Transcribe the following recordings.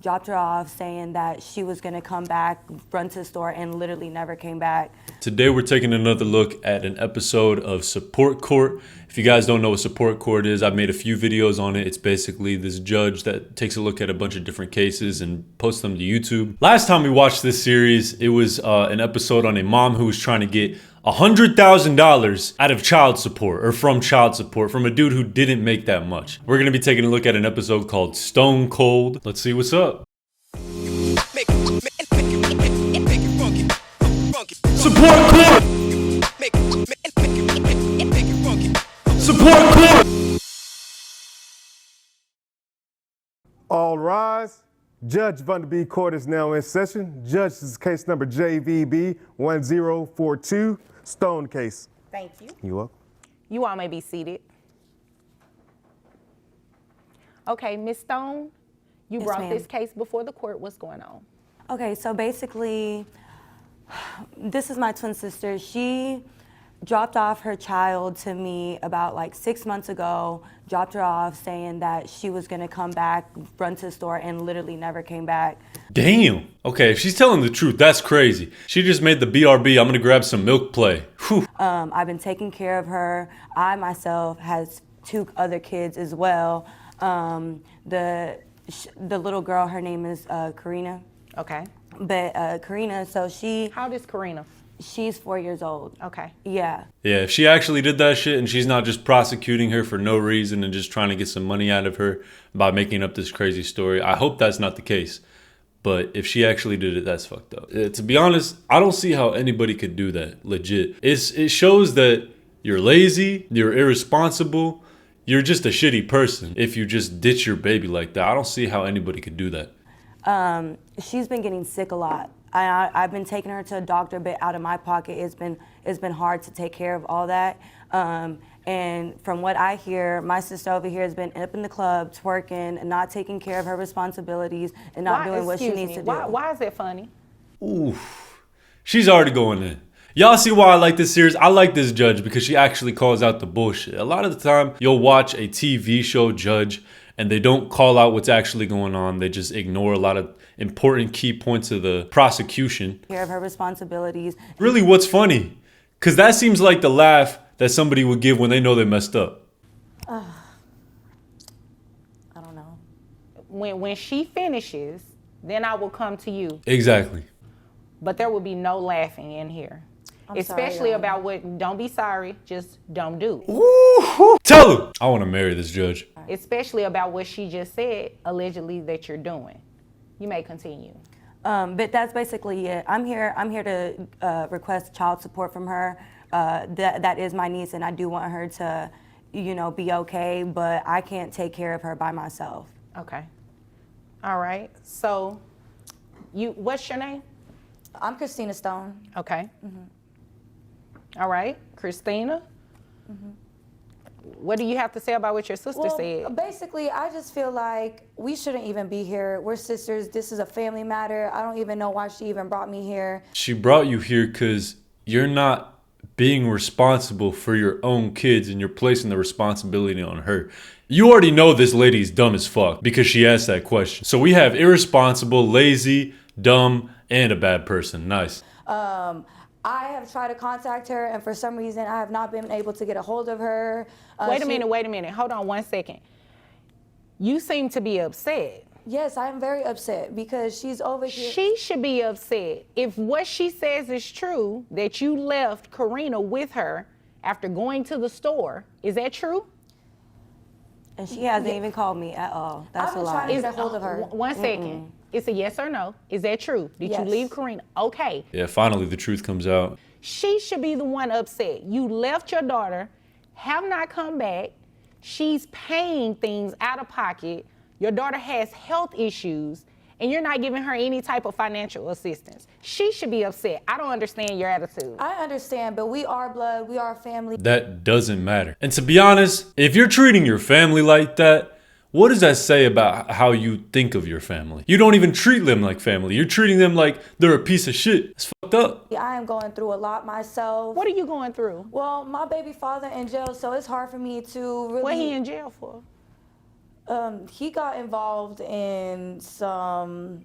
dropped her off saying that she was gonna come back, run to the store, and literally never came back. Today we're taking another look at an episode of Support Court. If you guys don't know what Support Court is, I've made a few videos on it. It's basically this judge that takes a look at a bunch of different cases and posts them to YouTube. Last time we watched this series, it was an episode on a mom who was trying to get $100,000 out of child support, or from child support, from a dude who didn't make that much. We're gonna be taking a look at an episode called Stone Cold. Let's see what's up. Support Court! Support Court! All rise. Judge Vanderbeek Court is now in session. Judge, this is case number JVB 1042, Stone case. Thank you. You welcome. You all may be seated. Okay, Ms. Stone, you Yes, brought ma'am. this case before the court. What's going on? Okay, so basically, this is my twin sister. She dropped off her child to me about like 6 months ago, dropped her off saying that she was gonna come back, run to the store, and literally never came back. Damn. Okay, if she's telling the truth, that's crazy. She just made the BRB, I'm gonna grab some milk play. Whew. I've been taking care of her. I myself has 2 other kids as well. The little girl, her name is Karina. Okay. But Karina, so How old is Karina? she's 4 years old. Okay. Yeah. Yeah, if she actually did that shit and she's not just prosecuting her for no reason and just trying to get some money out of her by making up this crazy story, I hope that's not the case. But if she actually did it, that's fucked up. To be honest, I don't see how anybody could do that, legit. It shows that you're lazy, you're irresponsible, you're just a shitty person if you just ditch your baby like that. I don't see how anybody could do that. She's been getting sick a lot. I've been taking her to a doctor, but out of my pocket, it's been hard to take care of all that. And from what I hear, my sister over here has been up in the club, twerking, and not taking care of her responsibilities, and not doing what she needs to do. Why is that funny? Oof. She's already going in. Y'all see why I like this series? I like this judge because she actually calls out the bullshit. A lot of the time, you'll watch a TV show judge and they don't call out what's actually going on. They just ignore a lot of important key points of the prosecution. Care of her responsibilities. Really, what's funny? Because that seems like the laugh that somebody would give when they know they messed up. I don't know. When she finishes, then I will come to you. Exactly. But there will be no laughing in here. Especially sorry, about what, don't be sorry, just don't do. Ooh, tell her. I want to marry this judge. Especially about what she just said, allegedly, that you're doing. You may continue. But that's basically it. I'm here to request child support from her. That is my niece, and I do want her to, be okay. But I can't take care of her by myself. Okay. All right. So, what's your name? I'm Christina Stone. Okay. All right, Christina. What do you have to say about what your sister said? Basically, I just feel like we shouldn't even be here. We're sisters. This is a family matter. I don't even know why she even brought me here. She brought you here because you're not being responsible for your own kids and you're placing the responsibility on her. You already know this lady's dumb as fuck because she asked that question. So we have irresponsible, lazy, dumb, and a bad person. Nice. I have tried to contact her, and for some reason, I have not been able to get a hold of her. Wait a minute. Hold on 1 second. You seem to be upset. Yes, I am very upset because she's over here. She should be upset. If what she says is true, that you left Karina with her after going to the store, is that true? And she hasn't even called me at all. That's I've a been lie. trying to get a hold of her. 1 second. It's a yes or no. Is that true? Did you Yes. leave Karina? Okay. Yeah, finally the truth comes out. She should be the one upset. You left your daughter, have not come back. She's paying things out of pocket. Your daughter has health issues, and you're not giving her any type of financial assistance. She should be upset. I don't understand your attitude. I understand, but we are blood. We are family. That doesn't matter. And to be honest, if you're treating your family like that, what does that say about how you think of your family? You don't even treat them like family. You're treating them like they're a piece of shit. It's fucked up. I am going through a lot myself. What are you going through? Well, my baby father in jail, so it's hard for me to really. What he in jail for? He got involved in some.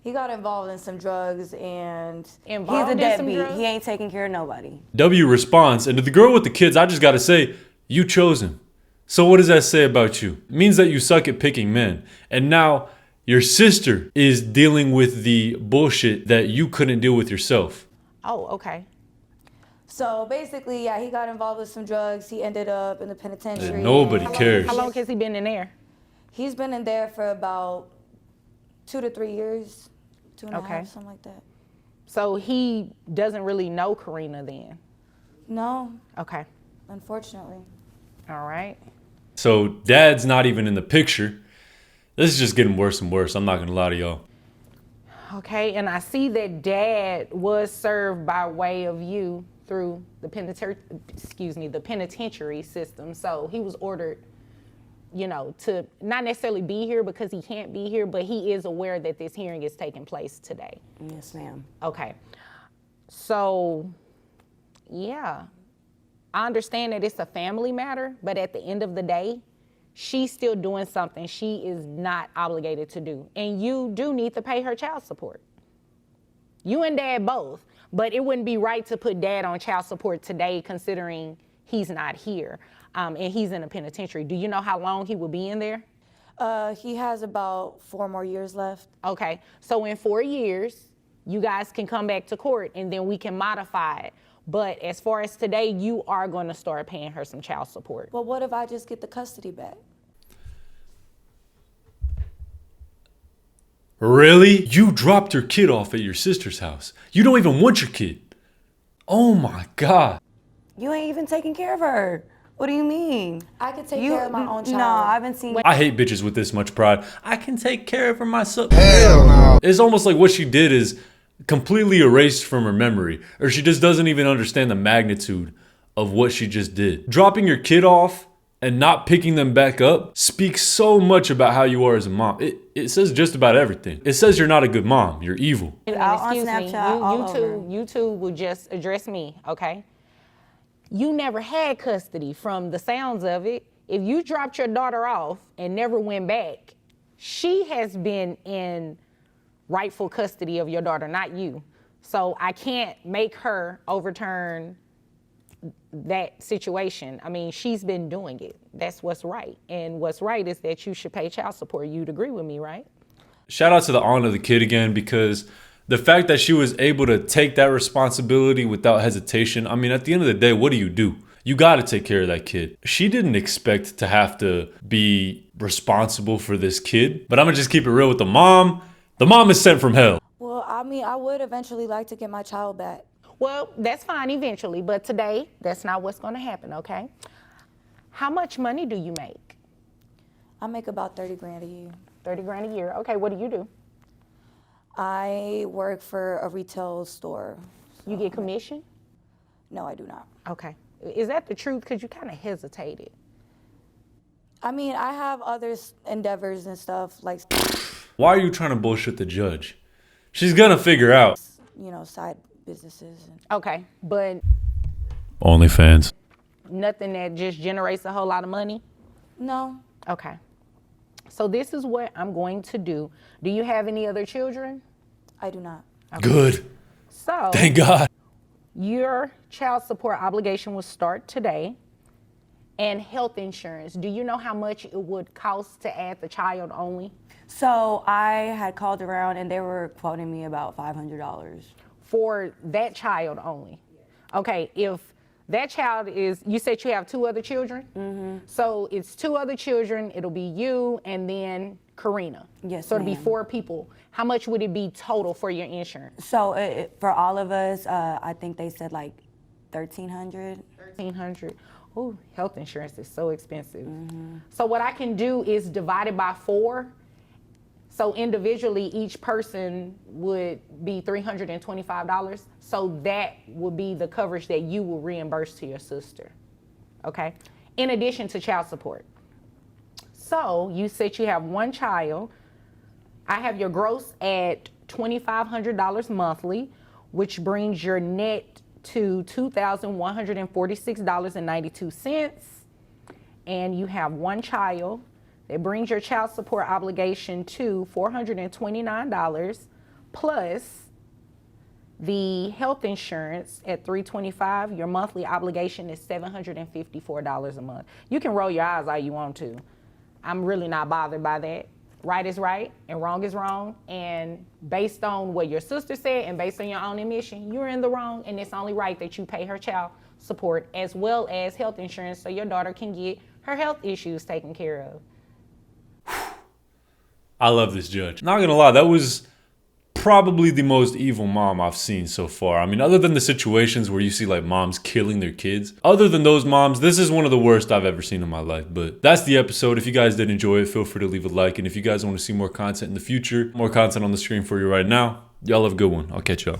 He got involved in some drugs and. He's Involved a in some deadbeat. drugs? He ain't taking care of nobody. W responds, and to the girl with the kids, I just gotta say, you chose him. So what does that say about you? It means that you suck at picking men. And now your sister is dealing with the bullshit that you couldn't deal with yourself. Oh, okay. So basically, yeah, he got involved with some drugs. He ended up in the penitentiary. And nobody and- cares. How long has he been in there? He's been in there for about 2 to 3 years, 2.5, Okay. something like that. So he doesn't really know Karina then? No, Okay. unfortunately. All right. So dad's not even in the picture. This is just getting worse and worse. I'm not gonna lie to y'all. Okay, and I see that dad was served by way of you through the penitentiary system. So he was ordered, to not necessarily be here because he can't be here, but he is aware that this hearing is taking place today. Yes, ma'am. Okay. So, yeah, I understand that it's a family matter, but at the end of the day, she's still doing something she is not obligated to do. And you do need to pay her child support. You and dad both, but it wouldn't be right to put dad on child support today considering he's not here and he's in a penitentiary. Do you know how long he will be in there? He has about 4 more years left. Okay, so in 4 years, you guys can come back to court and then we can modify it. But as far as today, you are going to start paying her some child support. Well, what if I just get the custody back? Really? You dropped your kid off at your sister's house. You don't even want your kid. Oh my God. You ain't even taking care of her. What do you mean? I could take care of my own child. No, I haven't seen. I hate bitches with this much pride. I can take care of her myself. Hell no. It's almost like what she did is completely erased from her memory, or she just doesn't even understand the magnitude of what she just did. Dropping your kid off and not picking them back up speaks so much about how you are as a mom. It says just about everything. It says you're not a good mom. You're evil. Out on Excuse me, Snapchat, all over. you two will just address me, okay? You never had custody from the sounds of it. If you dropped your daughter off and never went back, she has been in rightful custody of your daughter, not you. So I can't make her overturn that situation. I mean, she's been doing it. That's what's right. And what's right is that you should pay child support. You'd agree with me, right? Shout out to the aunt of the kid again, because the fact that she was able to take that responsibility without hesitation. I mean, at the end of the day, what do? You got to take care of that kid. She didn't expect to have to be responsible for this kid, but I'm gonna just keep it real with the mom. The mom is sent from hell. Well, I mean, I would eventually like to get my child back. Well, that's fine eventually, but today, that's not what's going to happen, okay? How much money do you make? I make about 30 grand a year. 30 grand a year. Okay, what do you do? I work for a retail store. You get commission? No, I do not. Okay. Is that the truth? Because you kind of hesitated. I mean, I have other endeavors and stuff like, Why are you trying to bullshit the judge? She's gonna figure out. side businesses. And Okay, but OnlyFans. nothing that just generates a whole lot of money? no, Okay. So this is what I'm going to do. Do you have any other children? I do not. Good. So Thank God. your child support obligation will start today. And health insurance. Do you know how much it would cost to add the child only? So I had called around and they were quoting me about $500. For that child only. Okay, if that child is, you said you have 2 other children? Mm-hmm. So it's 2 other children, it'll be you and then Karina. Yes, So it'll be ma'am. 4 people. How much would it be total for your insurance? So for all of us, I think they said like $1,300. $1,300. Oh, health insurance is so expensive. Mm-hmm. So what I can do is divide it by 4. So individually, each person would be $325. So that would be the coverage that you will reimburse to your sister, okay? In addition to child support. So you said you have 1 child. I have your gross at $2,500 monthly, which brings your net to $2,146.92. And you have 1 child That brings your child support obligation to $429 plus the health insurance at $325. Your monthly obligation is $754 a month. You can roll your eyes all you want to. I'm really not bothered by that. Right is right and wrong is wrong. And based on what your sister said and based on your own admission, you're in the wrong, and it's only right that you pay her child support as well as health insurance so your daughter can get her health issues taken care of. I love this judge. Not gonna lie, that was probably the most evil mom I've seen so far. I mean, other than the situations where you see like moms killing their kids, other than those moms, this is one of the worst I've ever seen in my life. But that's the episode. If you guys did enjoy it, feel free to leave a like. And if you guys want to see more content in the future, more content on the screen for you right now, y'all have a good one. I'll catch y'all.